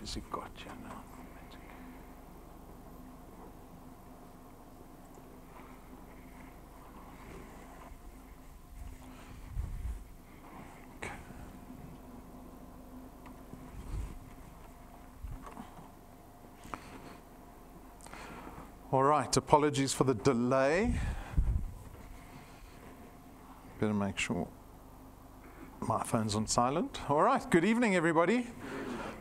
has he got here now? All right, apologies for the delay. Better make sure my phone's on silent. All right, good evening, everybody.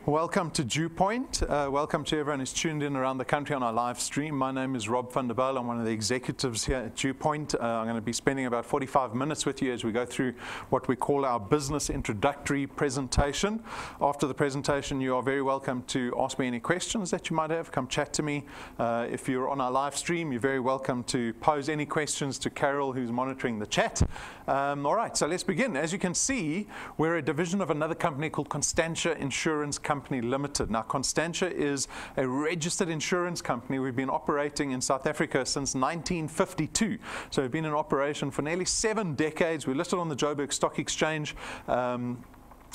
Welcome to DuePoint. Welcome to everyone who's tuned in around the country on our live stream. My name is Rob van der Bijl. I'm one of the executives here at DuePoint. I'm going to be spending about 45 minutes with you as we go through what we call our business introductory presentation. After the presentation, you are very welcome to ask me any questions that you might have. Come chat to me. If you're on our live stream, you're very welcome to pose any questions to Carol, who's monitoring the chat. All right, so let's begin. As you can see, we're a division of another company called Constantia Insurance Company Limited. Now, Constantia is a registered insurance company. We've been operating in South Africa since 1952. So we've been in operation for nearly 7 decades. We're listed on the Joburg Stock Exchange.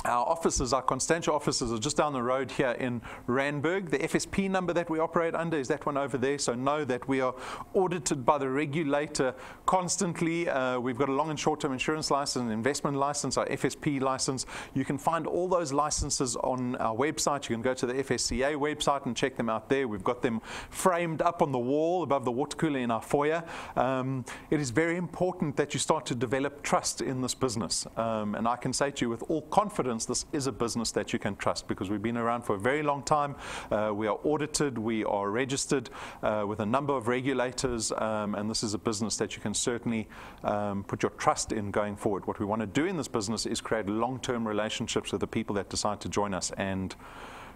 Our offices, our Constantia offices, are just down the road here in Randburg. The FSP number that we operate under is that one over there, so know that we are audited by the regulator constantly. We've got a long and short-term insurance license, an investment license, our FSP license. You can find all those licenses on our website. You can go to the FSCA website and check them out there. We've got them framed up on the wall above the water cooler in our foyer. It is very important that you start to develop trust in this business. And I can say to you with all confidence, this is a business that you can trust because we've been around for a very long time. We are audited, we are registered with a number of regulators, and this is a business that you can certainly put your trust in going forward. What we want to do in this business is create long-term relationships with the people that decide to join us, and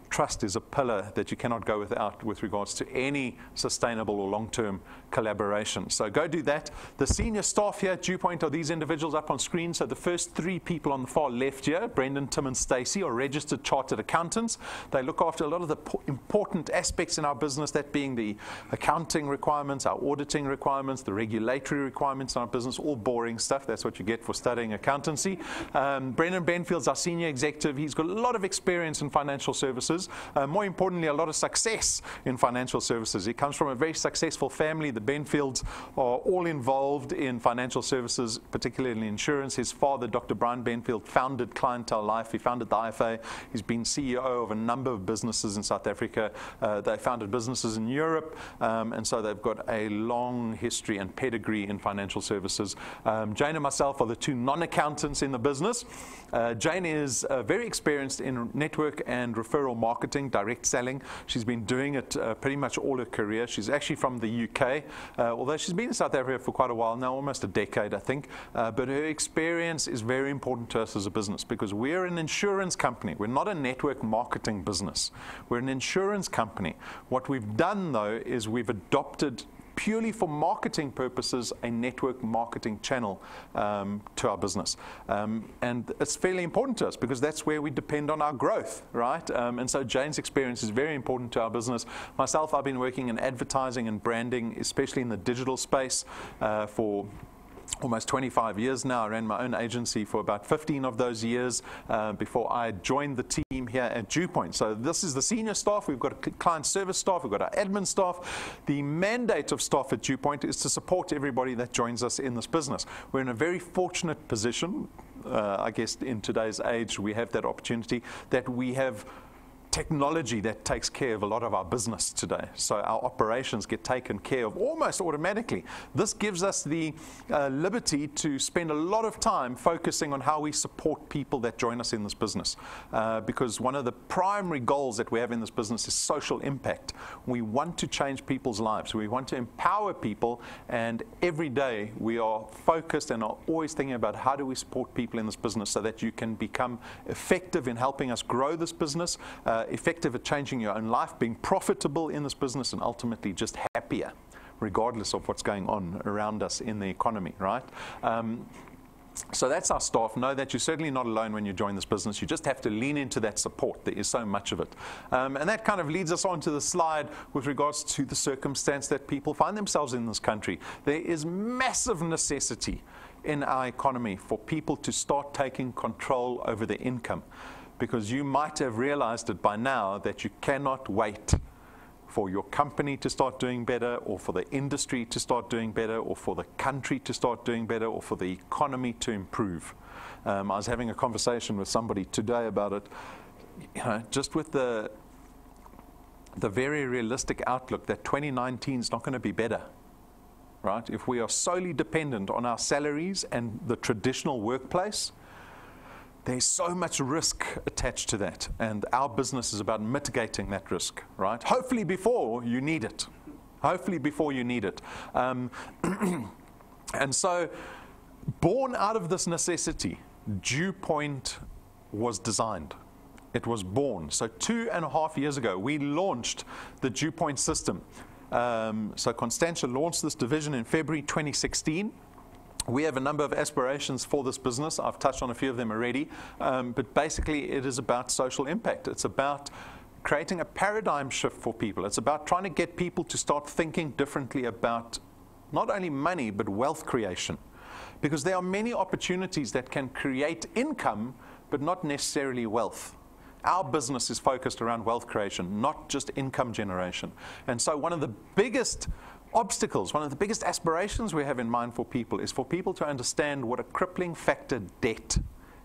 trust is a pillar that you cannot go without with regards to any sustainable or long-term collaboration. So go do that. The senior staff here at DuePoint are these individuals up on screen. So the first 3 people on the far left here, Brendan, Tim, and Stacey, are registered chartered accountants. They look after a lot of the important aspects in our business, that being the accounting requirements, our auditing requirements, the regulatory requirements in our business, all boring stuff. That's what you get for studying accountancy. Brendan Benfield's our senior executive. He's got a lot of experience in financial services. More importantly, a lot of success in financial services. He comes from a very successful family. The Benfields are all involved in financial services, particularly in insurance. His father, Dr. Brian Benfield, founded Clientele Life. He founded the IFA. He's been CEO of a number of businesses in South Africa. They founded businesses in Europe, and so they've got a long history and pedigree in financial services. Jane and myself are the 2 non-accountants in the business. Jane is very experienced in network and referral marketing, direct selling. She's been doing it pretty much all her career. She's actually from the UK, although she's been in South Africa for quite a while now, almost a decade, I think. But her experience is very important to us as a business because we're an insurance company. We're not a network marketing business. We're an insurance company. What we've done, though, is we've adopted purely for marketing purposes, a network marketing channel to our business. And it's fairly important to us because that's where we depend on our growth, right? And so Jane's experience is very important to our business. Myself, I've been working in advertising and branding, especially in the digital space, for almost 25 years now. I ran my own agency for about 15 of those years before I joined the team here at DuePoint. So this is the senior staff. We've got a client service staff. We've got our admin staff. The mandate of staff at DuePoint is to support everybody that joins us in this business. We're in a very fortunate position. I guess in today's age, we have that opportunity that we have technology that takes care of a lot of our business today. So our operations get taken care of almost automatically. This gives us the liberty to spend a lot of time focusing on how we support people that join us in this business. Because one of the primary goals that we have in this business is social impact. We want to change people's lives. We want to empower people, and every day we are focused and are always thinking about how do we support people in this business so that you can become effective in helping us grow this business, effective at changing your own life, being profitable in this business, and ultimately just happier, regardless of what's going on around us in the economy, right? So that's our staff. Know that you're certainly not alone when you join this business. You just have to lean into that support. There is so much of it. And that kind of leads us on to the slide with regards to the circumstance that people find themselves in this country. There is massive necessity in our economy for people to start taking control over their income, because you might have realized it by now that you cannot wait for your company to start doing better, or for the industry to start doing better, or for the country to start doing better, or for the economy to improve. I was having a conversation with somebody today about it, just with the very realistic outlook that 2019 is not going to be better, right? If we are solely dependent on our salaries and the traditional workplace, there's so much risk attached to that, and our business is about mitigating that risk, right? Hopefully before you need it. Hopefully before you need it. And so, born out of this necessity, DuePoint was designed. It was born. So 2.5 years ago, we launched the DuePoint system. So Constantia launched this division in February 2016. We have a number of aspirations for this business. I've touched on a few of them already. But basically, it is about social impact. It's about creating a paradigm shift for people. It's about trying to get people to start thinking differently about not only money, but wealth creation. Because there are many opportunities that can create income, but not necessarily wealth. Our business is focused around wealth creation, not just income generation. And so one of the biggest obstacles, one of the biggest aspirations we have in mind for people is for people to understand what a crippling factor debt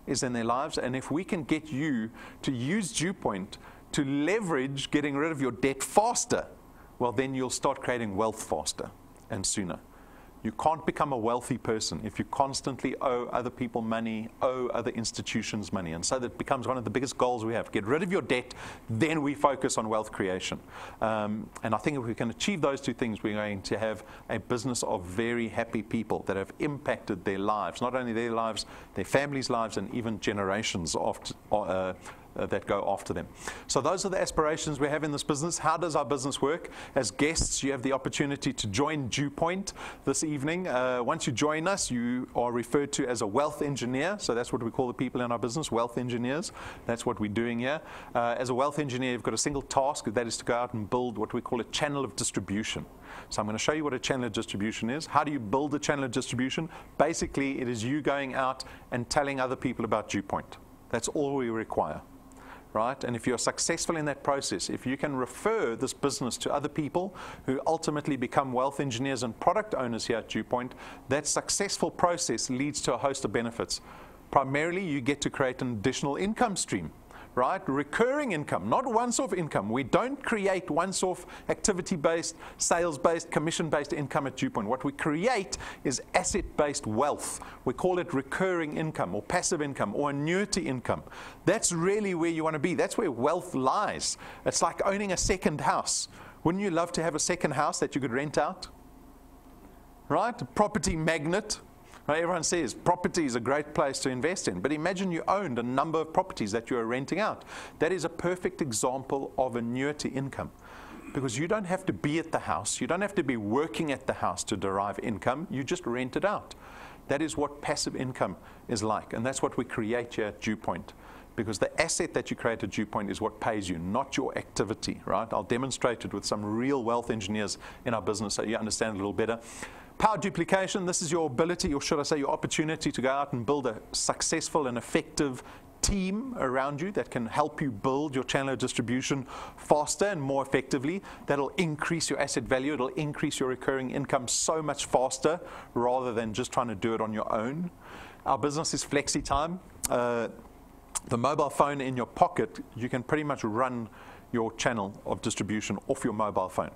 is in their lives. And if we can get you to use DuePoint to leverage getting rid of your debt faster, well, then you'll start creating wealth faster and sooner. You can't become a wealthy person if you constantly owe other people money, owe other institutions money. And so that becomes one of the biggest goals we have. Get rid of your debt, then we focus on wealth creation. And I think if we can achieve those two things, we're going to have a business of very happy people that have impacted their lives, not only their lives, their families' lives, and even generations that go after them. So those are the aspirations we have in this business. How does our business work? As guests, you have the opportunity to join DuePoint this evening. Once you join us, you are referred to as a wealth engineer. So that's what we call the people in our business, wealth engineers. That's what we're doing here. As a wealth engineer, you've got a single task, that is to go out and build what we call a channel of distribution. So I'm going to show you what a channel of distribution is. How do you build a channel of distribution? Basically, it is you going out and telling other people about DuePoint. That's all we require. Right? And if you're successful in that process, if you can refer this business to other people who ultimately become wealth engineers and product owners here at DuePoint, that successful process leads to a host of benefits. Primarily, you get to create an additional income stream, right? Recurring income, not once-off income. We don't create once-off activity-based, sales-based, commission-based income at DuePoint. What we create is asset-based wealth. We call it recurring income or passive income or annuity income. That's really where you want to be. That's where wealth lies. It's like owning a second house. Wouldn't you love to have a second house that you could rent out? Right? A property magnet. Everyone says property is a great place to invest in, but imagine you owned a number of properties that you are renting out. That is a perfect example of annuity income, because you don't have to be at the house, you don't have to be working at the house to derive income, you just rent it out. That is what passive income is like, and that's what we create here at DuePoint. Because the asset that you create at DuePoint is what pays you, not your activity, right? I'll demonstrate it with some real wealth engineers in our business so you understand a little better. Power duplication, this is your ability, or should I say your opportunity, to go out and build a successful and effective team around you that can help you build your channel of distribution faster and more effectively. That'll increase your asset value, it'll increase your recurring income so much faster rather than just trying to do it on your own. Our business is flexi time. The mobile phone in your pocket, you can pretty much run your channel of distribution off your mobile phone.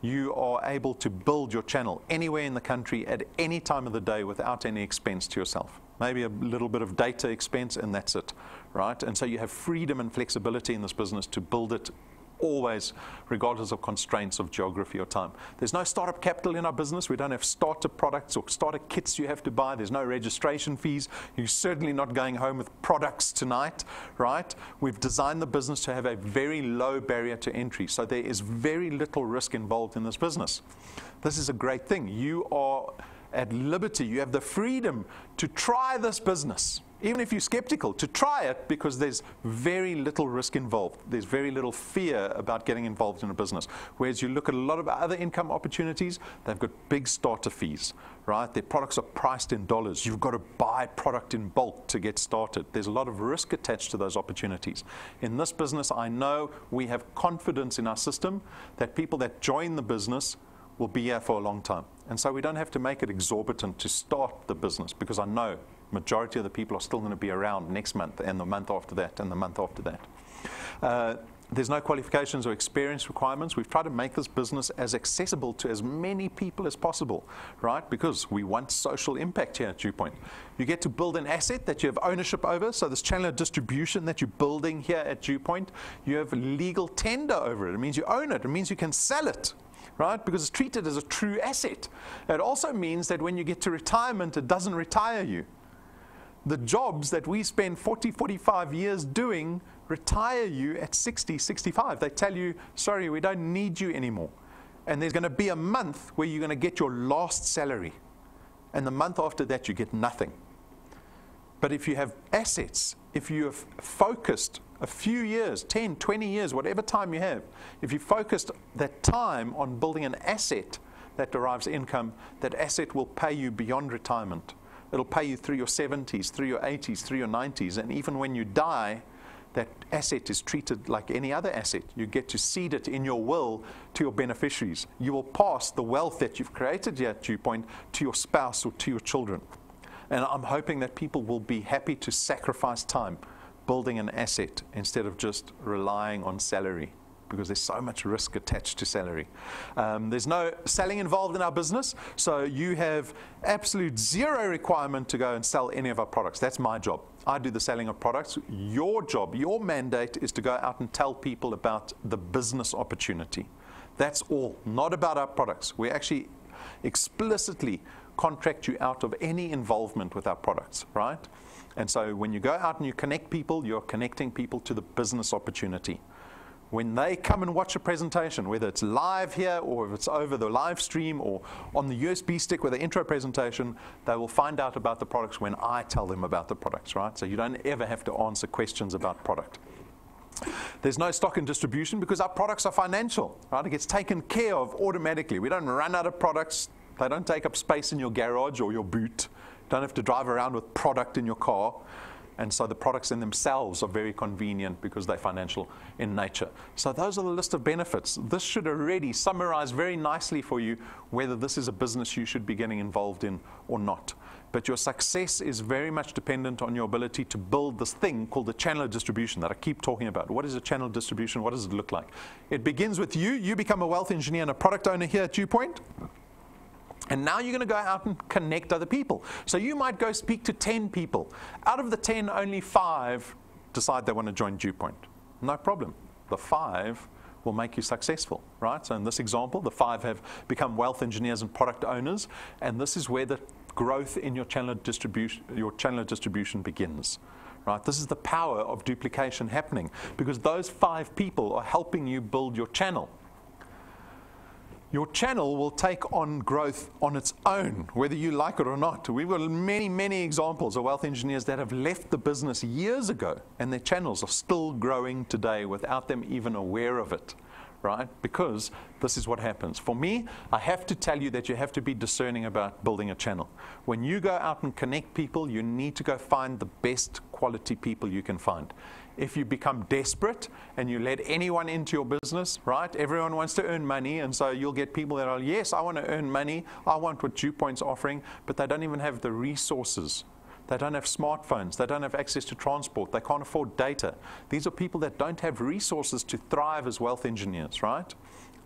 You are able to build your channel anywhere in the country at any time of the day without any expense to yourself. Maybe a little bit of data expense, and that's it, right? And so you have freedom and flexibility in this business to build it always, regardless of constraints of geography or time. There's no startup capital in our business. We don't have starter products or starter kits you have to buy. There's no registration fees. You're certainly not going home with products tonight, right? We've designed the business to have a very low barrier to entry, so there is very little risk involved in this business. This is a great thing. You are at liberty. You have the freedom to try this business, even if you're skeptical, to try it, because there's very little risk involved. There's very little fear about getting involved in a business. Whereas you look at a lot of other income opportunities, they've got big starter fees, right? Their products are priced in dollars. You've got to buy product in bulk to get started. There's a lot of risk attached to those opportunities. In this business, I know we have confidence in our system that people that join the business will be here for a long time. And so we don't have to make it exorbitant to start the business, because I know majority of the people are still going to be around next month and the month after that and the month after that. There's no qualifications or experience requirements. We've tried to make this business as accessible to as many people as possible, right? Because we want social impact here at DuePoint. You get to build an asset that you have ownership over. So this channel of distribution that you're building here at DuePoint, you have legal tender over it. It means you own it. It means you can sell it, right? Because it's treated as a true asset. It also means that when you get to retirement, it doesn't retire you. The jobs that we spend 40, 45 years doing retire you at 60, 65. They tell you, sorry, we don't need you anymore. And there's going to be a month where you're going to get your last salary. And the month after that, you get nothing. But if you have assets, if you have focused a few years, 10, 20 years, whatever time you have, if you focused that time on building an asset that derives income, that asset will pay you beyond retirement. It'll pay you through your 70s, through your 80s, through your 90s. And even when you die, that asset is treated like any other asset. You get to seed it in your will to your beneficiaries. You will pass the wealth that you've created here at DuePoint to your spouse or to your children. And I'm hoping that people will be happy to sacrifice time building an asset instead of just relying on salary, because there's so much risk attached to salary. There's no selling involved in our business, so you have absolute zero requirement to go and sell any of our products. That's my job. I do the selling of products. Your job, your mandate is to go out and tell people about the business opportunity. That's all, not about our products. We actually explicitly contract you out of any involvement with our products, right? And so when you go out and you connect people, you're connecting people to the business opportunity. When they come and watch a presentation, whether it's live here or if it's over the live stream or on the USB stick with the intro presentation, they will find out about the products when I tell them about the products, right? So you don't ever have to answer questions about product. There's no stock and distribution because our products are financial, right? It gets taken care of automatically. We don't run out of products. They don't take up space in your garage or your boot. You don't have to drive around with product in your car. And so the products in themselves are very convenient because they're financial in nature. So those are the list of benefits. This should already summarize very nicely for you whether this is a business you should be getting involved in or not. But your success is very much dependent on your ability to build this thing called the channel of distribution that I keep talking about. What is a channel of distribution? What does it look like? It begins with you. You become a wealth engineer and a product owner here at DuePoint. And now you're going to go out and connect other people. So you might go speak to 10 people. Out of the 10, only 5 decide they want to join DuePoint. No problem. The 5 will make you successful, right? So in this example, the 5 have become wealth engineers and product owners. And this is where the growth in your channel of distribution begins. Right? This is the power of duplication happening because those 5 people are helping you build your channel. Your channel will take on growth on its own, whether you like it or not. We've got many, many examples of wealth engineers that have left the business years ago, and their channels are still growing today without them even aware of it, right? Because this is what happens. For me, I have to tell you that you have to be discerning about building a channel. When you go out and connect people, you need to go find the best quality people you can find. If you become desperate and you let anyone into your business, right? Everyone wants to earn money, and so you'll get people that are, yes, I want to earn money. I want what DuePoint's offering, but they don't even have the resources. They don't have smartphones. They don't have access to transport. They can't afford data. These are people that don't have resources to thrive as wealth engineers, right?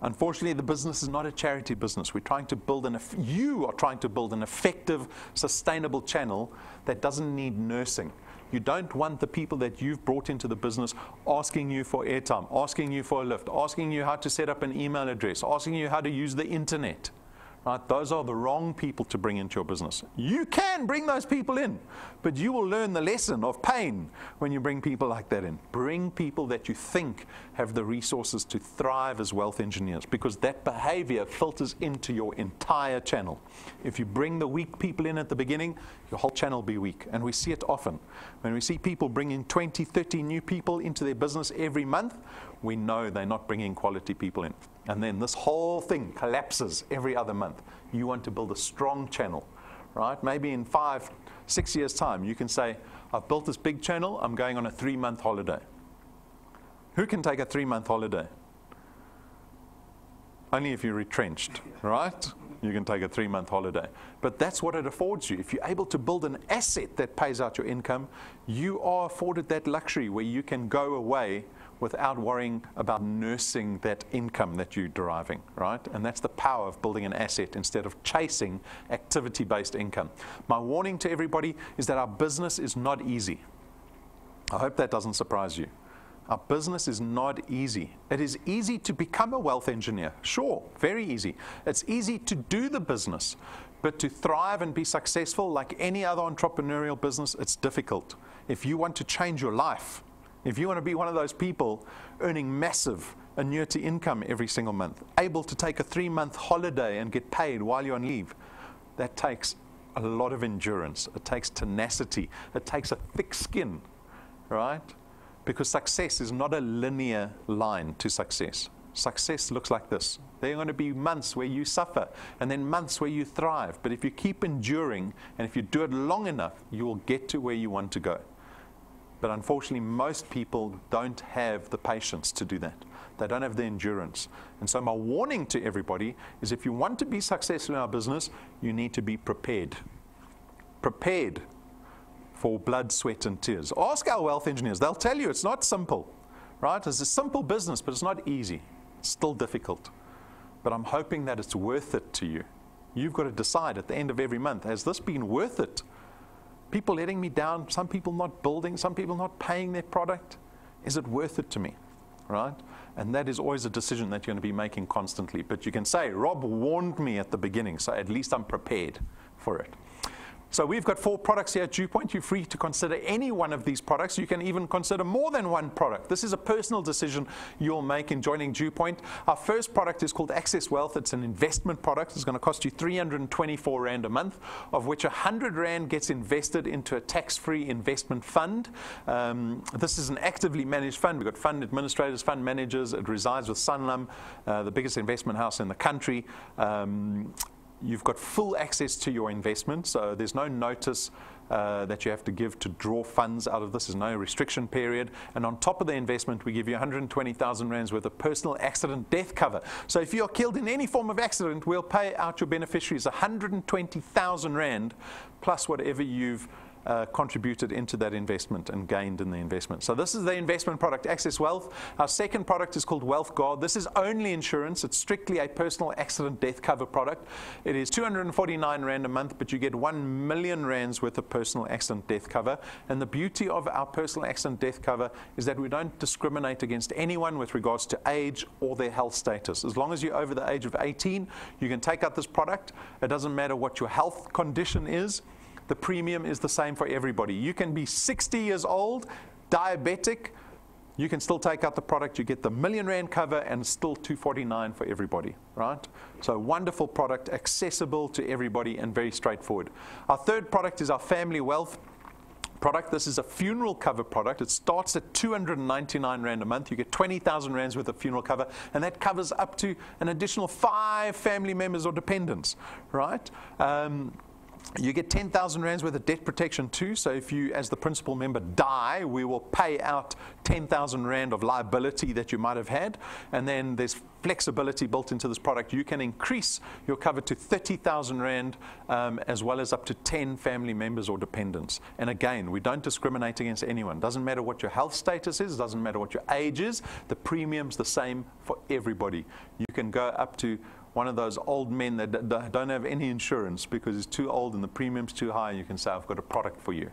Unfortunately, the business is not a charity business. We're trying to build you are trying to build an effective, sustainable channel that doesn't need nursing. You don't want the people that you've brought into the business asking you for airtime, asking you for a lift, asking you how to set up an email address, asking you how to use the internet, Right? Those are the wrong people to bring into your business. You can bring those people in, but you will learn the lesson of pain when you bring people like that in. Bring people that you think have the resources to thrive as wealth engineers, because that behavior filters into your entire channel. If you bring the weak people in at the beginning, your whole channel will be weak. And we see it often. When we see people bringing 20, 30 new people into their business every month, we know they're not bringing quality people in. And then this whole thing collapses every other month. You want to build a strong channel, right? Maybe in 5, 6 years' time, you can say, I've built this big channel, I'm going on a 3-month holiday. Who can take a 3-month holiday? Only if you're retrenched, right? You can take a 3-month holiday. But that's what it affords you. If you're able to build an asset that pays out your income, you are afforded that luxury where you can go away without worrying about nursing that income that you're deriving, right? And that's the power of building an asset instead of chasing activity-based income. My warning to everybody is that our business is not easy. I hope that doesn't surprise you. Our business is not easy. It is easy to become a wealth engineer. Sure, very easy. It's easy to do the business, but to thrive and be successful like any other entrepreneurial business, it's difficult. If you want to change your life, if you want to be one of those people earning massive annuity income every single month, able to take a 3-month holiday and get paid while you're on leave, that takes a lot of endurance. It takes tenacity. It takes a thick skin, right? Because success is not a linear line to success. Success looks like this. There are going to be months where you suffer and then months where you thrive. But if you keep enduring and if you do it long enough, you will get to where you want to go. But unfortunately, most people don't have the patience to do that. They don't have the endurance. And so my warning to everybody is if you want to be successful in our business, you need to be prepared. Prepared for blood, sweat, and tears. Ask our wealth engineers. They'll tell you it's not simple, right? It's a simple business, but it's not easy. It's still difficult. But I'm hoping that it's worth it to you. You've got to decide at the end of every month, has this been worth it? People letting me down, some people not building, some people not paying their product. Is it worth it to me, right? And that is always a decision that you're going to be making constantly. But you can say, Rob warned me at the beginning, so at least I'm prepared for it. So we've got 4 products here at DuePoint. You're free to consider any one of these products. You can even consider more than one product. This is a personal decision you'll make in joining DuePoint. Our first product is called Access Wealth. It's an investment product. It's going to cost you 324 Rand a month, of which 100 Rand gets invested into a tax-free investment fund. This is an actively managed fund. We've got fund administrators, fund managers. It resides with Sanlam, the biggest investment house in the country. You've got full access to your investment, so there's no notice that you have to give to draw funds out of this. There's no restriction period. And on top of the investment, we give you 120,000 Rands worth of personal accident death cover. So if you're killed in any form of accident, we'll pay out your beneficiaries 120,000 Rand plus whatever you've contributed into that investment and gained in the investment. So this is the investment product, Access Wealth. Our second product is called Wealth Guard. This is only insurance. It's strictly a personal accident death cover product. It is 249 Rand a month, but you get 1 million Rands worth of personal accident death cover. And the beauty of our personal accident death cover is that we don't discriminate against anyone with regards to age or their health status. As long as you're over the age of 18, you can take out this product. It doesn't matter what your health condition is. The premium is the same for everybody. You can be 60 years old, diabetic, you can still take out the product. You get the 1 million Rand cover and still 249 for everybody, right? So wonderful product, accessible to everybody and very straightforward. Our third product is our Family Wealth product. This is a funeral cover product. It starts at 299 Rand a month. You get 20,000 Rands worth of funeral cover, and that covers up to an additional 5 family members or dependents, right? You get 10,000 Rands worth of debt protection too. So if you, as the principal member, die, we will pay out 10,000 Rand of liability that you might have had. And then there's flexibility built into this product. You can increase your cover to 30,000 Rand as well as up to 10 family members or dependents. And again, we don't discriminate against anyone. Doesn't matter what your health status is. Doesn't matter what your age is. The premium's the same for everybody. You can go up to one of those old men that don't have any insurance because he's too old and the premium's too high. You can say, I've got a product for you,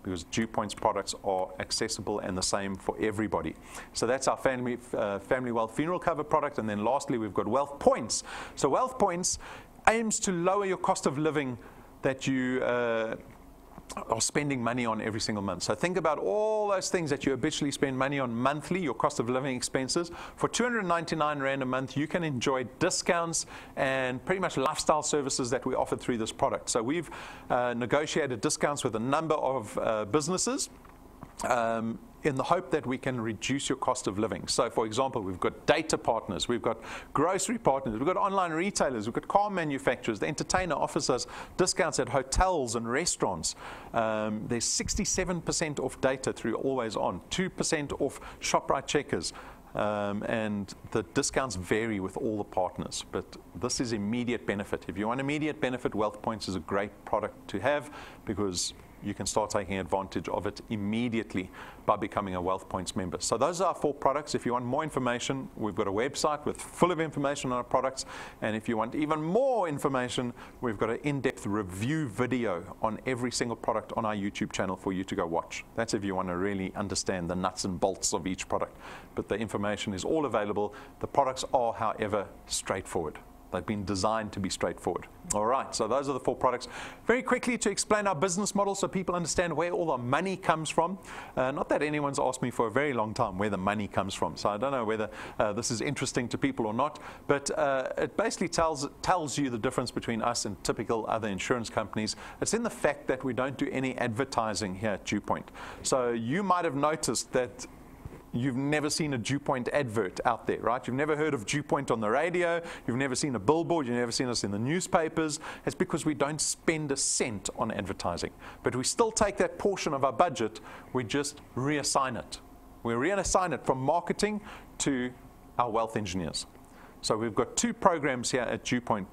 because DuePoint's products are accessible and the same for everybody. So that's our Family Wealth funeral cover product. And then lastly, we've got Wealth Points. So Wealth Points aims to lower your cost of living that you are spending money on every single month. So think about all those things that you habitually spend money on monthly, your cost of living expenses. For 299 Rand a month, you can enjoy discounts and pretty much lifestyle services that we offer through this product. So we've negotiated discounts with a number of businesses in the hope that we can reduce your cost of living. So for example, we've got data partners, we've got grocery partners, we've got online retailers, we've got car manufacturers. The entertainer offers us discounts at hotels and restaurants. There's 67% off data through Always On, 2% off ShopRite checkers. And the discounts vary with all the partners, but this is immediate benefit. If you want immediate benefit, Wealth Points is a great product to have because you can start taking advantage of it immediately by becoming a Wealth Points member. So those are our 4 products. If you want more information, we've got a website with full of information on our products. And if you want even more information, we've got an in-depth review video on every single product on our YouTube channel for you to go watch. That's if you want to really understand the nuts and bolts of each product. But the information is all available. The products are, however, straightforward. They've been designed to be straightforward. All right, so those are the 4 products. Very quickly to explain our business model so people understand where all the money comes from. Not that anyone's asked me for a very long time where the money comes from, so I don't know whether this is interesting to people or not, but it basically tells you the difference between us and typical other insurance companies. It's in the fact that we don't do any advertising here at DuePoint. So you might have noticed that you've never seen a DuePoint advert out there, right? You've never heard of DuePoint on the radio. You've never seen a billboard. You've never seen us in the newspapers. It's because we don't spend a cent on advertising. But we still take that portion of our budget. We just reassign it. We reassign it from marketing to our wealth engineers. So we've got 2 programs here at DuePoint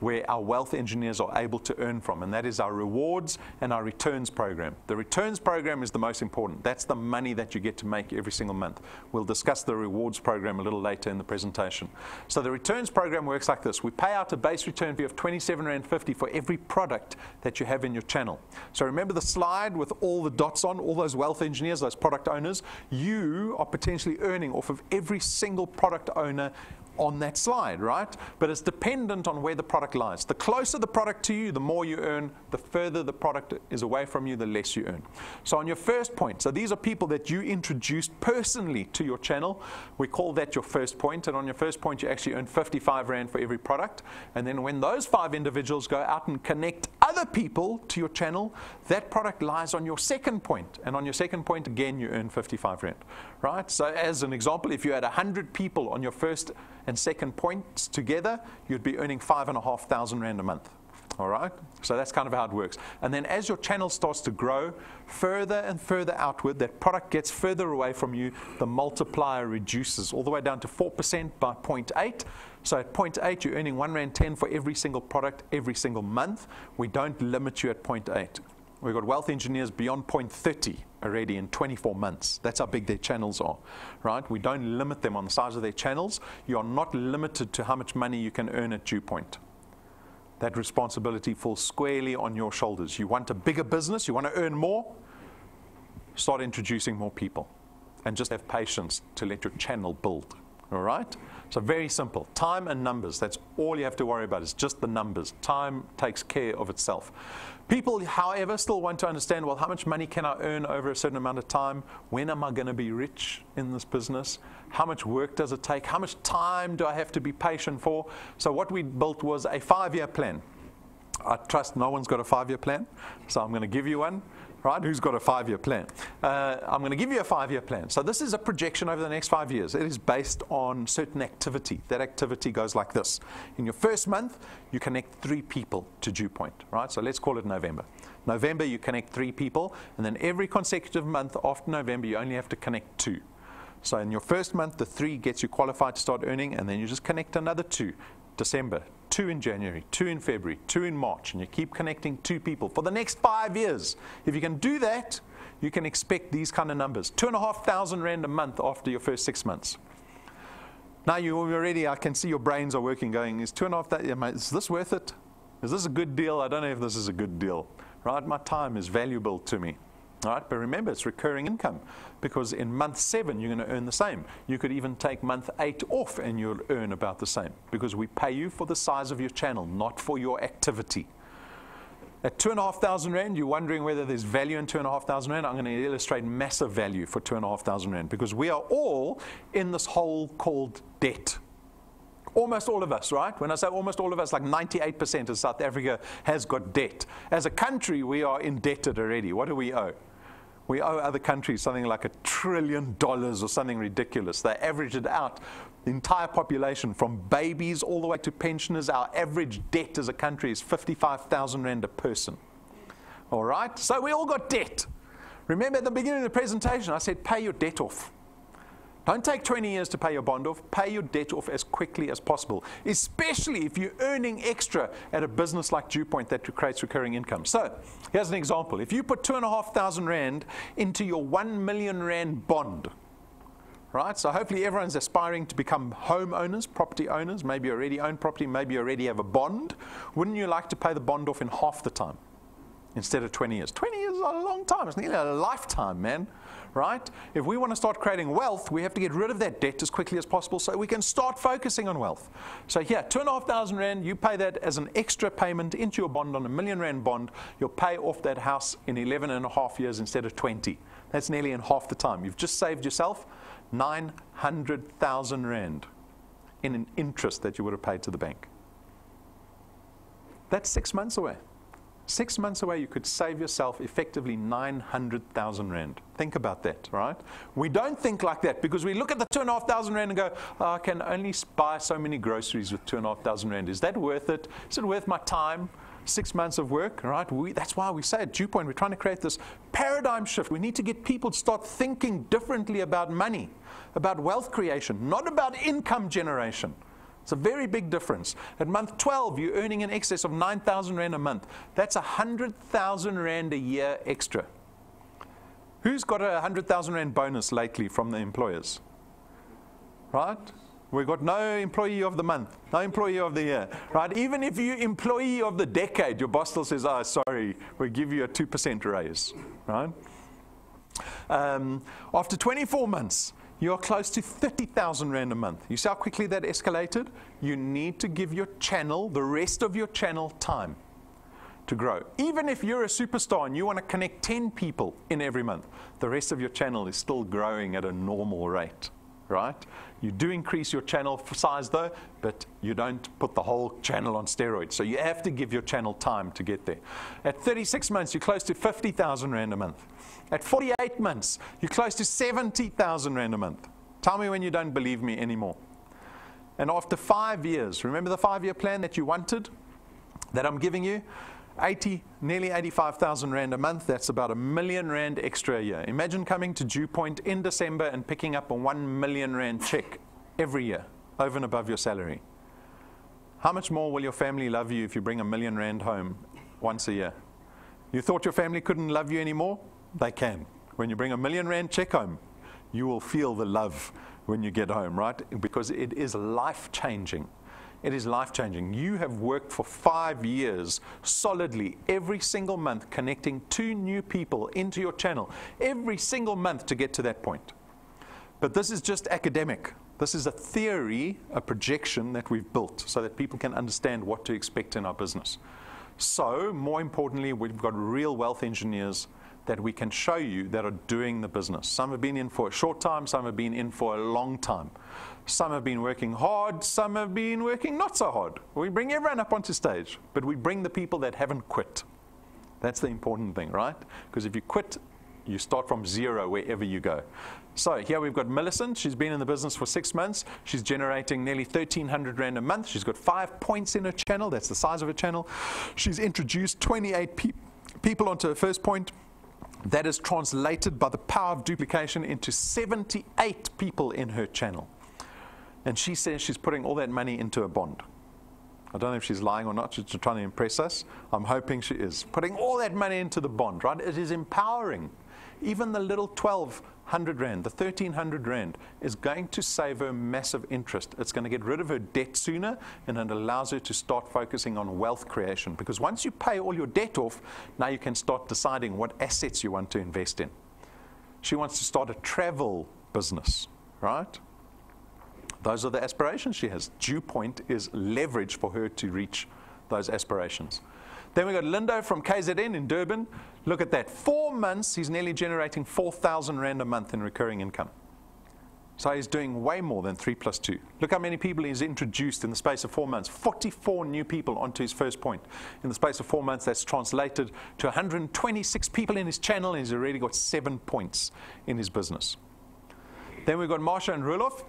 where our wealth engineers are able to earn from, and that is our rewards and our returns program. The returns program is the most important. That's the money that you get to make every single month. We'll discuss the rewards program a little later in the presentation. So the returns program works like this. We pay out a base return fee of 27.50 Rand for every product that you have in your channel. So remember the slide with all the dots on, all those wealth engineers, those product owners? You are potentially earning off of every single product owner on that slide, right? But it's dependent on where the product lies. The closer the product to you, the more you earn. The further the product is away from you, the less you earn. So on your first point, so these are people that you introduced personally to your channel. We call that your first point. And on your first point, you actually earn 55 Rand for every product. And then when those 5 individuals go out and connect other people to your channel, that product lies on your second point. And on your second point, again, you earn 55 Rand, right? So as an example, if you had 100 people on your first and second points together, you'd be earning 5,500 Rand a month. All right, so that's kind of how it works. And then as your channel starts to grow further and further outward, that product gets further away from you, the multiplier reduces all the way down to 4% by 0.8. So at 0.8, you're earning 1.10 Rand for every single product every single month. We don't limit you at 0.8. We've got wealth engineers beyond 0.30 already in 24 months. That's how big their channels are, right? We don't limit them on the size of their channels. You are not limited to how much money you can earn at DuePoint. That responsibility falls squarely on your shoulders. You want a bigger business, you want to earn more, start introducing more people and just have patience to let your channel build, all right? So very simple, time and numbers. That's all you have to worry about is just the numbers. Time takes care of itself. People, however, still want to understand, well, how much money can I earn over a certain amount of time? When am I going to be rich in this business? How much work does it take? How much time do I have to be patient for? So what we built was a 5-year plan. I trust no one's got a 5-year plan, so I'm going to give you one. Right? Who's got a 5-year plan? I'm going to give you a 5-year plan. So this is a projection over the next 5 years. It is based on certain activity. That activity goes like this. In your first month, you connect 3 people to DuePoint, right? So let's call it November. November, you connect 3 people, and then every consecutive month after November, you only have to connect 2. So in your first month, the 3 gets you qualified to start earning, and then you just connect another 2. December, 2 in January, 2 in February, 2 in March, and you keep connecting 2 people for the next 5 years. If you can do that, you can expect these kind of numbers. 2,500 Rand a month after your first 6 months. Now you already, I can see your brains are working going, is 2,500, is this worth it? Is this a good deal? I don't know if this is a good deal, right? My time is valuable to me. All right, but remember, it's recurring income, because in month 7, you're going to earn the same. You could even take month 8 off and you'll earn about the same, because we pay you for the size of your channel, not for your activity. At 2,500 Rand, you're wondering whether there's value in 2,500 Rand. I'm going to illustrate massive value for 2,500 Rand, because we are all in this hole called debt. Almost all of us, right? When I say almost all of us, like 98% of South Africa has got debt. As a country, we are indebted already. What do we owe? We owe other countries something like $1 trillion or something ridiculous. They average it out. The entire population, from babies all the way to pensioners, our average debt as a country is 55,000 Rand a person. All right? So we all got debt. Remember at the beginning of the presentation, I said pay your debt off. Don't take 20 years to pay your bond off. Pay your debt off as quickly as possible, especially if you're earning extra at a business like DuePoint that creates recurring income. So here's an example. If you put 2,500 Rand into your 1 million Rand bond, right? So hopefully everyone's aspiring to become homeowners, property owners. Maybe you already own property, maybe you already have a bond. Wouldn't you like to pay the bond off in half the time instead of 20 years? 20 years is a long time. It's nearly a lifetime, man. Right? If we want to start creating wealth, we have to get rid of that debt as quickly as possible so we can start focusing on wealth. So here, 2,500 Rand, you pay that as an extra payment into your bond on a 1 million Rand bond. You'll pay off that house in 11.5 years instead of 20. That's nearly in half the time. You've just saved yourself 900,000 Rand in an interest that you would have paid to the bank. That's 6 months away. 6 months away, you could save yourself effectively 900,000 Rand. Think about that, right? We don't think like that, because we look at the 2,500 Rand and go, oh, I can only buy so many groceries with 2,500 Rand. Is that worth it? Is it worth my time? 6 months of work, right? That's why we say at DuePoint, we're trying to create this paradigm shift. We need to get people to start thinking differently about money, about wealth creation, not about income generation. It's a very big difference. At month 12, you're earning in excess of 9,000 Rand a month. That's 100,000 Rand a year extra. Who's got a 100,000 Rand bonus lately from the employers? Right? We've got no employee of the month, no employee of the year. Right? Even if you're employee of the decade, your boss still says, oh, sorry, we'll give you a 2% raise. Right? After 24 months, you're close to 30,000 Rand a month. You see how quickly that escalated? You need to give your channel, the rest of your channel, time to grow. Even if you're a superstar and you want to connect 10 people in every month, the rest of your channel is still growing at a normal rate, right? You do increase your channel size though, but you don't put the whole channel on steroids. So you have to give your channel time to get there. At 36 months, you're close to 50,000 Rand a month. At 48 months, you're close to 70,000 Rand a month. Tell me when you don't believe me anymore. And after 5 years, remember the 5-year plan that you wanted, that I'm giving you? Nearly 85,000 Rand a month. That's about 1 million Rand extra a year. Imagine coming to DuePoint in December and picking up a 1 million Rand check every year, over and above your salary. How much more will your family love you if you bring 1 million Rand home once a year? You thought your family couldn't love you anymore? They can. When you bring 1 million Rand check home, you will feel the love when you get home, right? Because it is life-changing. It is life-changing. You have worked for 5 years solidly every single month, connecting 2 new people into your channel every single month to get to that point. But this is just academic. This is a theory, a projection that we've built so that people can understand what to expect in our business. So, more importantly, we've got real wealth engineers that we can show you that are doing the business. Some have been in for a short time, some have been in for a long time. Some have been working hard, some have been working not so hard. We bring everyone up onto stage, but we bring the people that haven't quit. That's the important thing, right? Because if you quit, you start from zero wherever you go. So here we've got Millicent. She's been in the business for 6 months. She's generating nearly 1,300 Rand a month. She's got 5 points in her channel. That's the size of her channel. She's introduced 28 people onto her first point. That is translated by the power of duplication into 78 people in her channel. And she says she's putting all that money into a bond. I don't know if she's lying or not. She's trying to impress us. I'm hoping she is. Putting all that money into the bond, right? It is empowering. Even the little 12 100 Rand, the 1,300 Rand is going to save her massive interest. It's going to get rid of her debt sooner, and it allows her to start focusing on wealth creation. Because once you pay all your debt off, now you can start deciding what assets you want to invest in. She wants to start a travel business, right? Those are the aspirations she has. DuePoint is leverage for her to reach those aspirations. Then we got Lindo from KZN in Durban. Look at that. 4 months, he's nearly generating 4,000 Rand a month in recurring income. So he's doing way more than 3 plus 2. Look how many people he's introduced in the space of 4 months. 44 new people onto his first point. In the space of 4 months, that's translated to 126 people in his channel, and he's already got 7 points in his business. Then we've got Marsha and Rulof.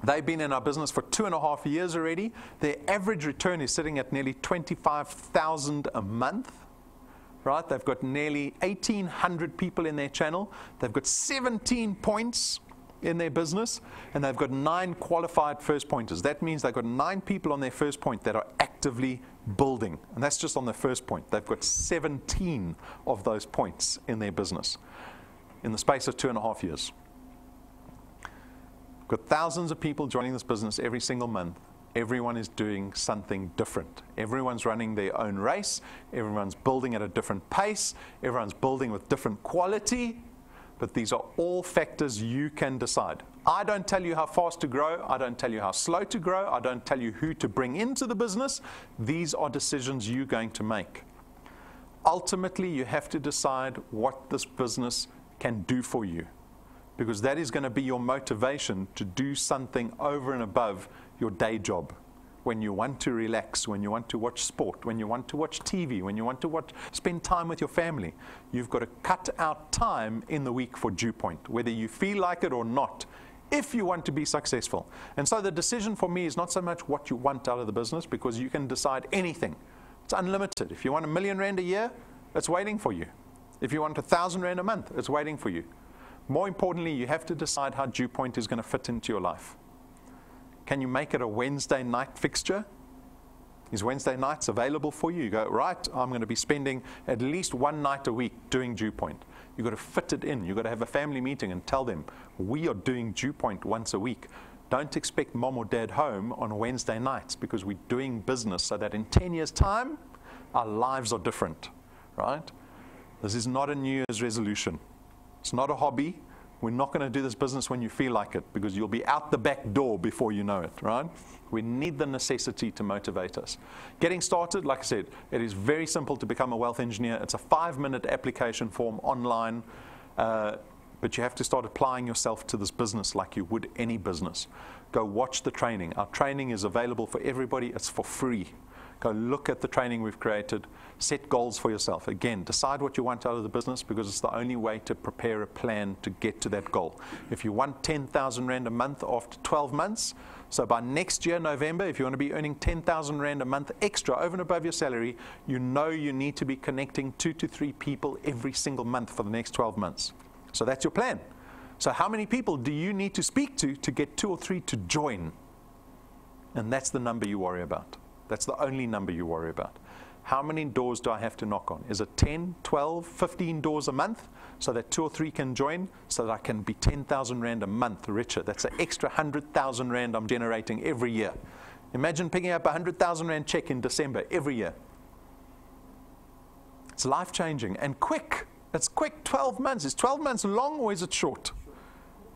They've been in our business for 2.5 years already. Their average return is sitting at nearly 25,000 a month. Right? They've got nearly 1,800 people in their channel. They've got 17 points in their business, and they've got 9 qualified first pointers. That means they've got 9 people on their first point that are actively building, and that's just on their first point. They've got 17 of those points in their business in the space of 2.5 years. Got thousands of people joining this business every single month. Everyone is doing something different. Everyone's running their own race. Everyone's building at a different pace. Everyone's building with different quality. But these are all factors you can decide. I don't tell you how fast to grow. I don't tell you how slow to grow. I don't tell you who to bring into the business. These are decisions you're going to make. Ultimately, you have to decide what this business can do for you, because that is going to be your motivation to do something over and above your day job. When you want to relax, when you want to watch sport, when you want to watch TV, when you want to spend time with your family, you've got to cut out time in the week for DuePoint, whether you feel like it or not, if you want to be successful. And so the decision for me is not so much what you want out of the business, because you can decide anything. It's unlimited. If you want R1 million a year, it's waiting for you. If you want 1,000 Rand a month, it's waiting for you. More importantly, you have to decide how DuePoint is going to fit into your life. Can you make it a Wednesday night fixture? Is Wednesday nights available for you? You go, right, I'm going to be spending at least 1 night a week doing DuePoint. You've got to fit it in. You've got to have a family meeting and tell them, we are doing DuePoint once a week. Don't expect mom or dad home on Wednesday nights, because we're doing business so that in 10 years' time, our lives are different, right? This is not a New Year's resolution. It's not a hobby. We're not going to do this business when you feel like it, because you'll be out the back door before you know it, right? We need the necessity to motivate us. Getting started, like I said, it is very simple to become a wealth engineer. It's a 5-minute application form online, but you have to start applying yourself to this business like you would any business. Go watch the training. Our training is available for everybody. It's for free. Go look at the training we've created. Set goals for yourself. Again, decide what you want out of the business, because it's the only way to prepare a plan to get to that goal. If you want 10,000 Rand a month after 12 months, so by next year, November, if you want to be earning 10,000 Rand a month extra over and above your salary, you know you need to be connecting 2 to 3 people every single month for the next 12 months. So that's your plan. So how many people do you need to speak to get 2 or 3 to join? And that's the number you worry about. That's the only number you worry about. How many doors do I have to knock on? Is it 10, 12, 15 doors a month so that 2 or 3 can join, so that I can be 10,000 Rand a month richer? That's an extra 100,000 Rand I'm generating every year. Imagine picking up a 100,000 Rand check in December every year. It's life-changing and quick. It's quick, 12 months. Is 12 months long, or is it short?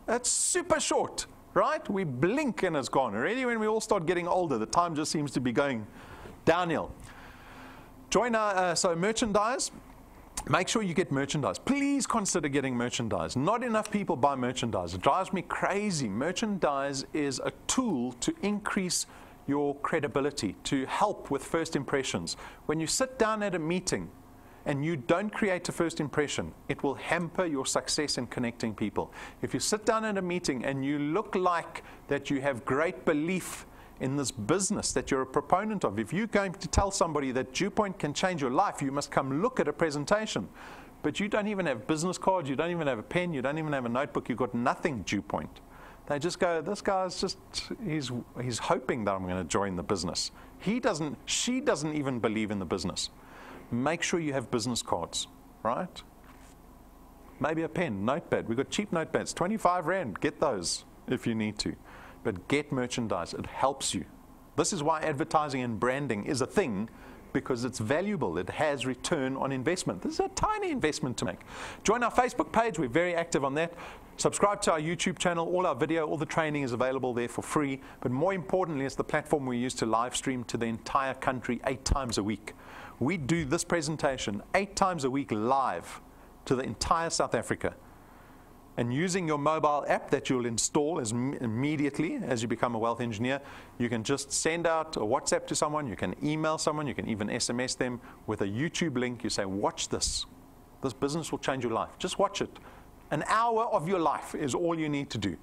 It's super short. Right? We blink and it's gone. Already when we all start getting older, the time just seems to be going downhill. Join our, so merchandise. Make sure you get merchandise. Please consider getting merchandise. Not enough people buy merchandise. It drives me crazy. Merchandise is a tool to increase your credibility, to help with first impressions. When you sit down at a meeting and you don't create a first impression, it will hamper your success in connecting people. If you sit down at a meeting and you look like that you have great belief in this business that you're a proponent of, if you're going to tell somebody that DuePoint can change your life, you must come look at a presentation. But you don't even have business cards, you don't even have a pen, you don't even have a notebook, you've got nothing DuePoint. They just go, this guy's just, he's hoping that I'm going to join the business. She doesn't even believe in the business. Make sure you have business cards, right? maybe a pen, notepad. We've got cheap notepads, 25 Rand. Get those if you need to. But get merchandise. It helps you. This is why advertising and branding is a thing, because it's valuable. It has return on investment. This is a tiny investment to make. Join our Facebook page. We're very active on that. Subscribe to our YouTube channel. All our video, all the training is available there for free. But more importantly, it's the platform we use to live stream to the entire country 8 times a week. We do this presentation 8 times a week live to the entire South Africa. And using your mobile app that you'll install immediately as you become a wealth engineer, you can just send out a WhatsApp to someone, you can email someone, you can even SMS them with a YouTube link. You say, watch this. This business will change your life. Just watch it. An hour of your life is all you need to do.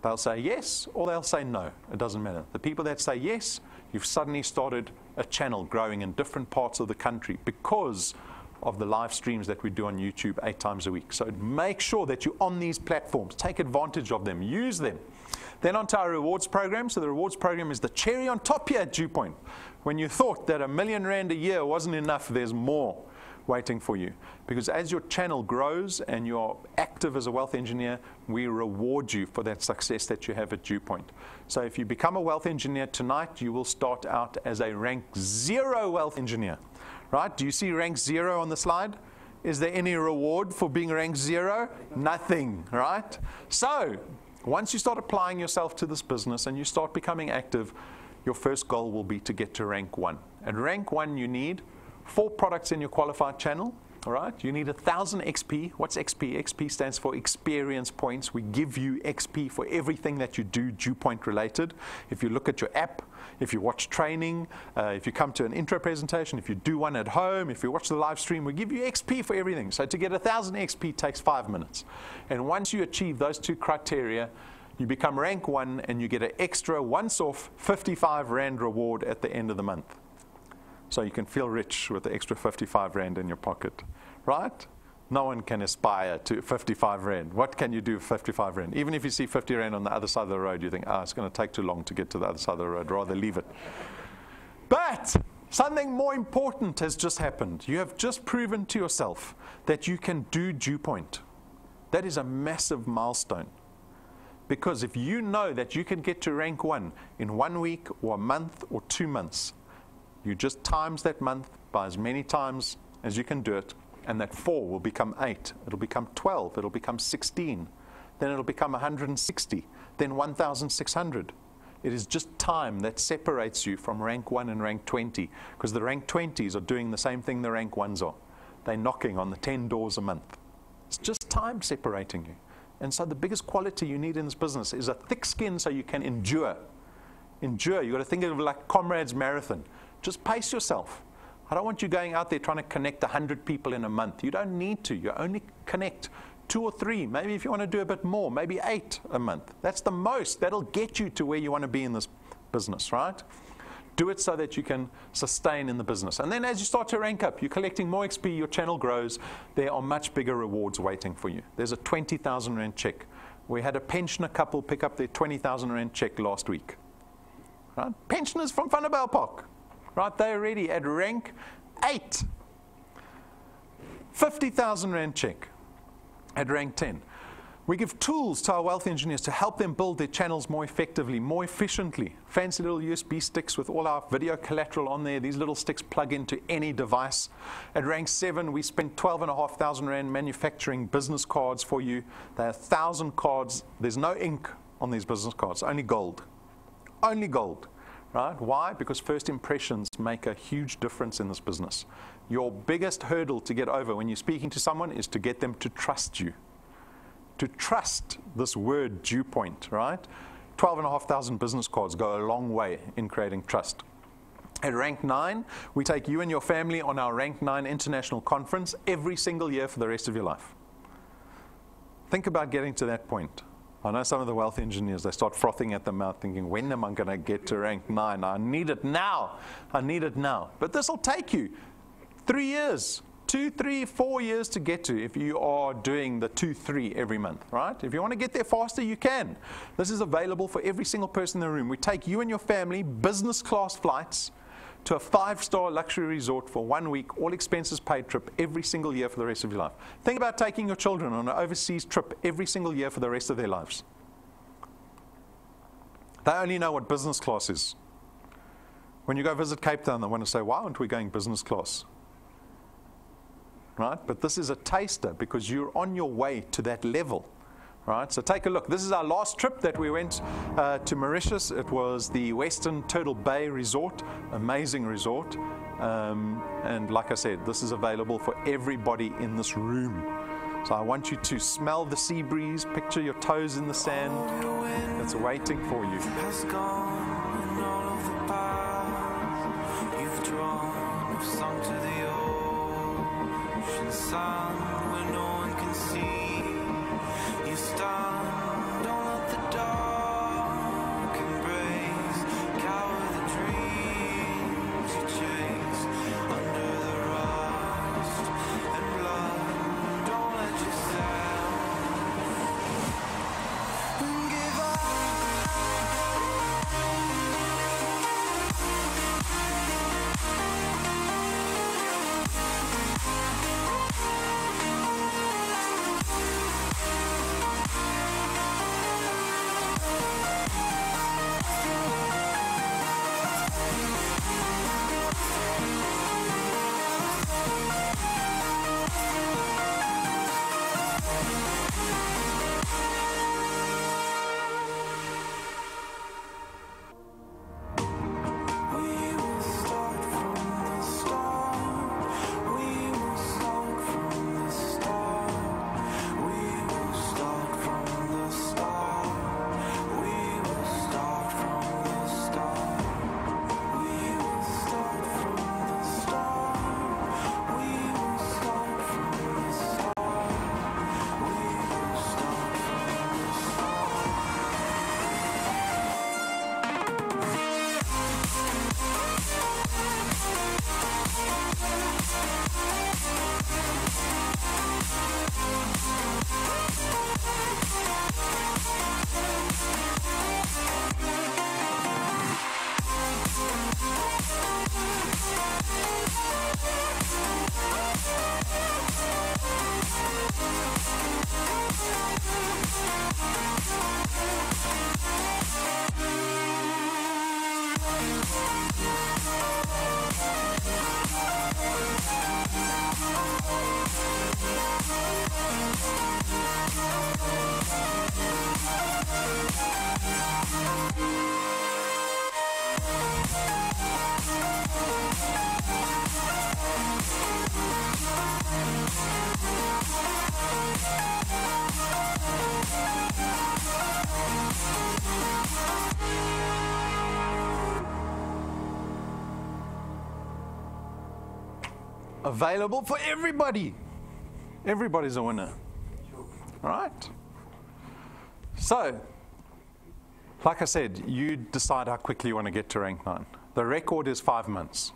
They'll say yes or they'll say no. It doesn't matter. The people that say yes, you've suddenly started a channel growing in different parts of the country because of the live streams that we do on YouTube 8 times a week. So make sure that you're on these platforms. Take advantage of them. Use them. Then onto our rewards program. So the rewards program is the cherry on top here at DuePoint. When you thought that R1 million a year wasn't enough, there's more waiting for you. Because as your channel grows and you're active as a wealth engineer, we reward you for that success that you have at DuePoint. So if you become a wealth engineer tonight, you will start out as a rank 0 wealth engineer. Right? Do you see rank 0 on the slide? Is there any reward for being rank 0? Nothing, right? So once you start applying yourself to this business and you start becoming active, your first goal will be to get to rank 1. At rank 1, you need 4 products in your qualified channel. All right, you need 1,000 XP. What's XP? XP stands for experience points. We give you XP for everything that you do DuePoint related. If you look at your app, if you watch training, if you come to an intro presentation, if you do one at home, if you watch the live stream, we give you XP for everything. So to get 1,000 XP takes 5 minutes. And once you achieve those 2 criteria, you become rank 1 and you get an extra once-off 55 Rand reward at the end of the month. So you can feel rich with the extra 55 Rand in your pocket, right? No one can aspire to 55 Rand. What can you do with 55 Rand? Even if you see 50 Rand on the other side of the road, you think, it's going to take too long to get to the other side of the road, rather leave it. But something more important has just happened. You have just proven to yourself that you can do DuePoint. That is a massive milestone. Because if you know that you can get to rank 1 in 1 week or a month or 2 months, you just times that month by as many times as you can do it, and that 4 will become 8, it'll become 12, it'll become 16, then it'll become 160, then 1,600. It is just time that separates you from rank 1 and rank 20, because the rank 20s are doing the same thing the rank 1s are. They're knocking on the 10 doors a month. It's just time separating you. And so the biggest quality you need in this business is a thick skin so you can endure. Endure. You've got to think of it like Comrades Marathon. Just pace yourself. I don't want you going out there trying to connect 100 people in a month. You don't need to. You only connect 2 or 3. Maybe if you want to do a bit more, maybe 8 a month. That's the most. That'll get you to where you want to be in this business, right? Do it so that you can sustain in the business. And then as you start to rank up, you're collecting more XP, your channel grows, there are much bigger rewards waiting for you. There's a 20,000 Rand check. We had a pensioner couple pick up their 20,000 Rand check last week. Right? Pensioners from Vanderbijl Park. Right, they're already at rank 8. 50,000 Rand check at rank 10. We give tools to our wealth engineers to help them build their channels more effectively, more efficiently. Fancy little USB sticks with all our video collateral on there. These little sticks plug into any device. At rank 7, we spent 12,500 Rand manufacturing business cards for you. There are 1,000 cards. There's no ink on these business cards, only gold. Only gold. Right? Why? Because first impressions make a huge difference in this business. Your biggest hurdle to get over when you're speaking to someone is to get them to trust you. To trust this word DuePoint, right? 12,500 business cards go a long way in creating trust. At rank 9, we take you and your family on our rank 9 international conference every single year for the rest of your life. Think about getting to that point. I know some of the wealth engineers, they start frothing at the mouth thinking, when am I going to get to rank 9? I need it now. I need it now. But this will take you 3 years, 2, 3, 4 years to get to if you are doing the 2, 3 every month, right? If you want to get there faster, you can. This is available for every single person in the room. We take you and your family, business class flights, to a 5-star luxury resort for 1 week, all expenses paid trip every single year for the rest of your life. Think about taking your children on an overseas trip every single year for the rest of their lives. They only know what business class is. When you go visit Cape Town, they want to say, why aren't we going business class? Right? But this is a taster because you're on your way to that level. Right? So take a look. This is our last trip that we went to Mauritius. It was the Western Turtle Bay Resort. Amazing resort. And like I said, this is available for everybody in this room. So I want you to smell the sea breeze, picture your toes in the sand. It's waiting for you. Sun where no one can see you stand. Don't let the dark embrace. Cower the dreams you chase under the rust and blood. Don't let yourself give up. Available for everybody. Everybody's a winner. All right? So, like I said, you decide how quickly you want to get to rank 9. The record is 5 months.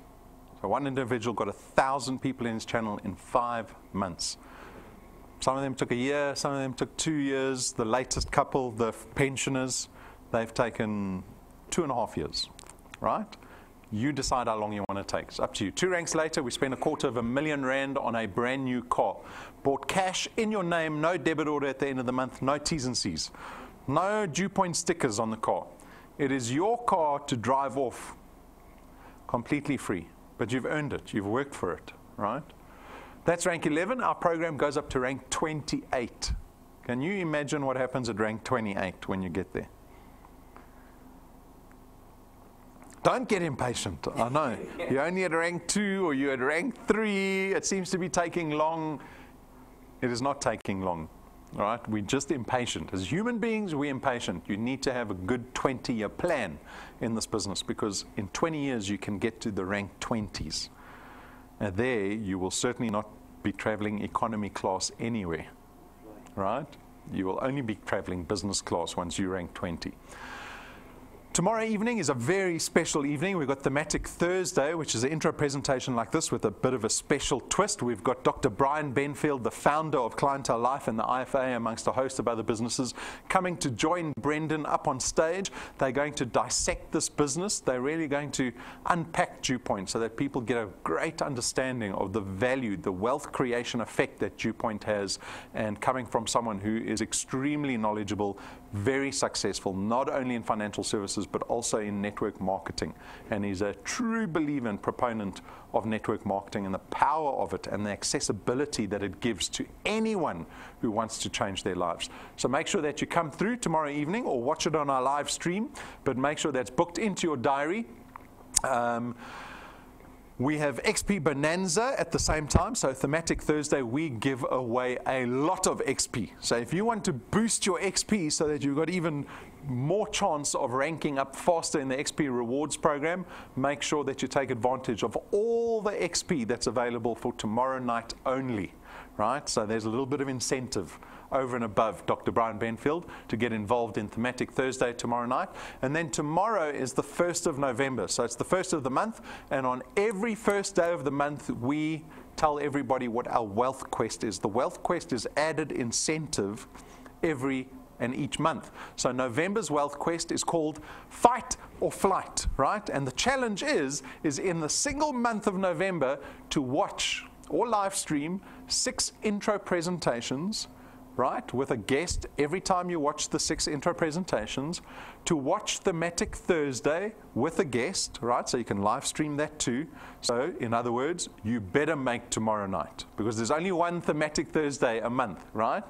So one individual got 1,000 people in his channel in 5 months. Some of them took a year, some of them took 2 years. The latest couple, the pensioners, they've taken 2.5 years, right? You decide how long you want to take. It's up to you. 2 ranks later, we spent R250,000 on a brand new car. Bought cash in your name, no debit order at the end of the month, no T's and C's. No DuePoint stickers on the car. It is your car to drive off completely free. But you've earned it. You've worked for it, right? That's rank 11. Our program goes up to rank 28. Can you imagine what happens at rank 28 when you get there? Don't get impatient. I know. You're only at rank 2 or you're at rank 3. It seems to be taking long. It is not taking long. All right? We're just impatient. As human beings, we're impatient. You need to have a good 20-year plan in this business because in 20 years, you can get to the rank 20s. And there, you will certainly not be traveling economy class anywhere. Right? You will only be traveling business class once you rank 20. Tomorrow evening is a very special evening. We've got Thematic Thursday, which is an intro presentation like this with a bit of a special twist. We've got Dr. Brian Benfield, the founder of Clientele Life and the IFA, amongst a host of other businesses, coming to join Brendan up on stage. They're going to dissect this business. They're really going to unpack DuePoint so that people get a great understanding of the value, the wealth creation effect that DuePoint has, and coming from someone who is extremely knowledgeable, very successful, not only in financial services, but also in network marketing. And he's a true believer and proponent of network marketing and the power of it and the accessibility that it gives to anyone who wants to change their lives. So make sure that you come through tomorrow evening or watch it on our live stream, but make sure that's booked into your diary. We have XP Bonanza at the same time. So Thematic Thursday, we give away a lot of XP. So if you want to boost your XP so that you've got even more chance of ranking up faster in the XP rewards program, make sure that you take advantage of all the XP that's available for tomorrow night only, right? So there's a little bit of incentive over and above Dr. Brian Benfield to get involved in Thematic Thursday tomorrow night. And then tomorrow is the 1st of November. So it's the 1st of the month. And on every first day of the month, we tell everybody what our wealth quest is. The wealth quest is added incentive every and each month. So November's wealth quest is called Fight or Flight, right? And the challenge is in the single month of November to watch or live stream 6 intro presentations, right, with a guest every time you watch the 6 intro presentations, to watch Thematic Thursday with a guest, right, so you can live stream that too. So in other words, you better make tomorrow night, because there's only one Thematic Thursday a month, right?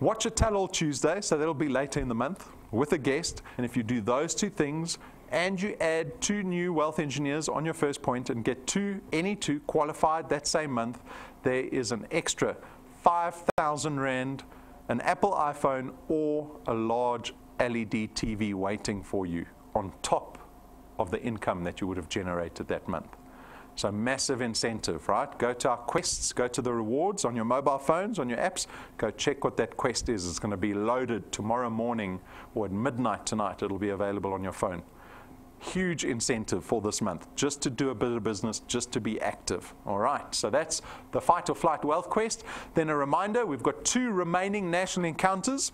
Watch a tell-all Tuesday, so that'll be later in the month, with a guest, and if you do those 2 things, and you add 2 new wealth engineers on your first point and get any two qualified that same month, there is an extra 5,000 Rand, an Apple iPhone, or a large LED TV waiting for you on top of the income that you would have generated that month. So massive incentive, right? Go to our quests, go to the rewards on your mobile phones, on your apps, go check what that quest is. It's going to be loaded tomorrow morning or at midnight tonight. It'll be available on your phone. Huge incentive for this month, just to do a bit of business, just to be active. All right, so that's the Fight or Flight Wealth Quest. Then a reminder, we've got 2 remaining national encounters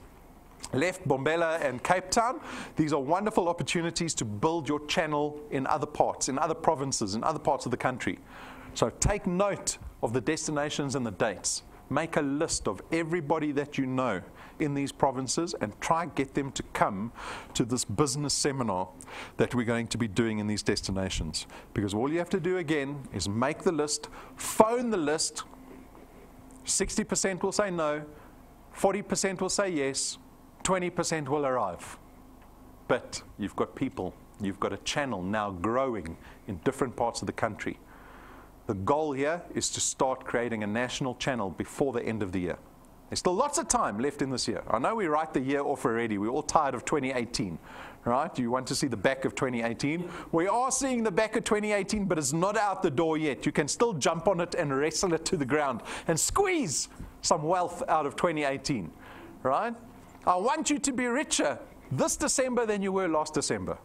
left, Bombela and Cape Town. These are wonderful opportunities to build your channel in other parts, in other provinces, in other parts of the country. So take note of the destinations and the dates. Make a list of everybody that you know in these provinces and try and get them to come to this business seminar that we're going to be doing in these destinations. Because all you have to do again is make the list, phone the list. 60% will say no, 40% will say yes, 20% will arrive. But you've got people, you've got a channel now growing in different parts of the country. The goal here is to start creating a national channel before the end of the year. There's still lots of time left in this year. I know we write the year off already. We're all tired of 2018, right? You want to see the back of 2018? We are seeing the back of 2018, but it's not out the door yet. You can still jump on it and wrestle it to the ground and squeeze some wealth out of 2018, right? I want you to be richer this December than you were last December.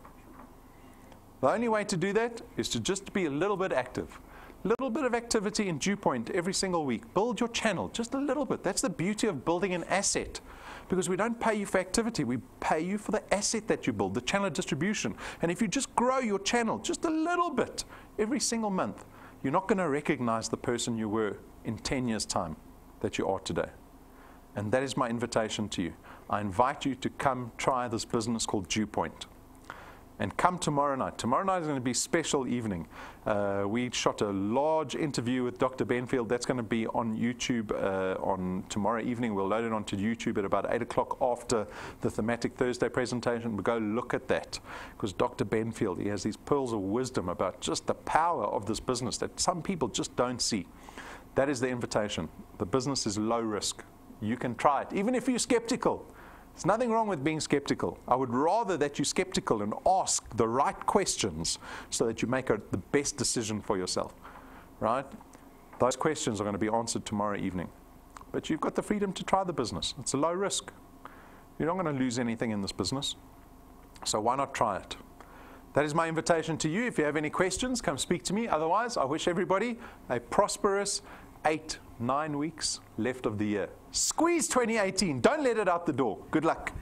The only way to do that is to just be a little bit active. Little bit of activity in DuePoint every single week. Build your channel just a little bit. That's the beauty of building an asset, because we don't pay you for activity. We pay you for the asset that you build, the channel distribution. And if you just grow your channel just a little bit every single month, you're not going to recognize the person you were in 10 years' time that you are today. And that is my invitation to you. I invite you to come try this business called DuePoint. And come tomorrow night. Tomorrow night is going to be a special evening. We shot a large interview with Dr. Benfield. That's going to be on YouTube on tomorrow evening. We'll load it onto YouTube at about 8 o'clock after the Thematic Thursday presentation. We'll go look at that, because Dr. Benfield, he has these pearls of wisdom about just the power of this business that some people just don't see. That is the invitation. The business is low risk. You can try it, even if you're skeptical. There's nothing wrong with being skeptical. I would rather that you're skeptical and ask the right questions so that you make the best decision for yourself, right? Those questions are going to be answered tomorrow evening. But you've got the freedom to try the business. It's a low risk. You're not going to lose anything in this business. So why not try it? That is my invitation to you. If you have any questions, come speak to me. Otherwise, I wish everybody a prosperous 8-9 weeks left of the year. Squeeze 2018. Don't let it out the door. Good luck.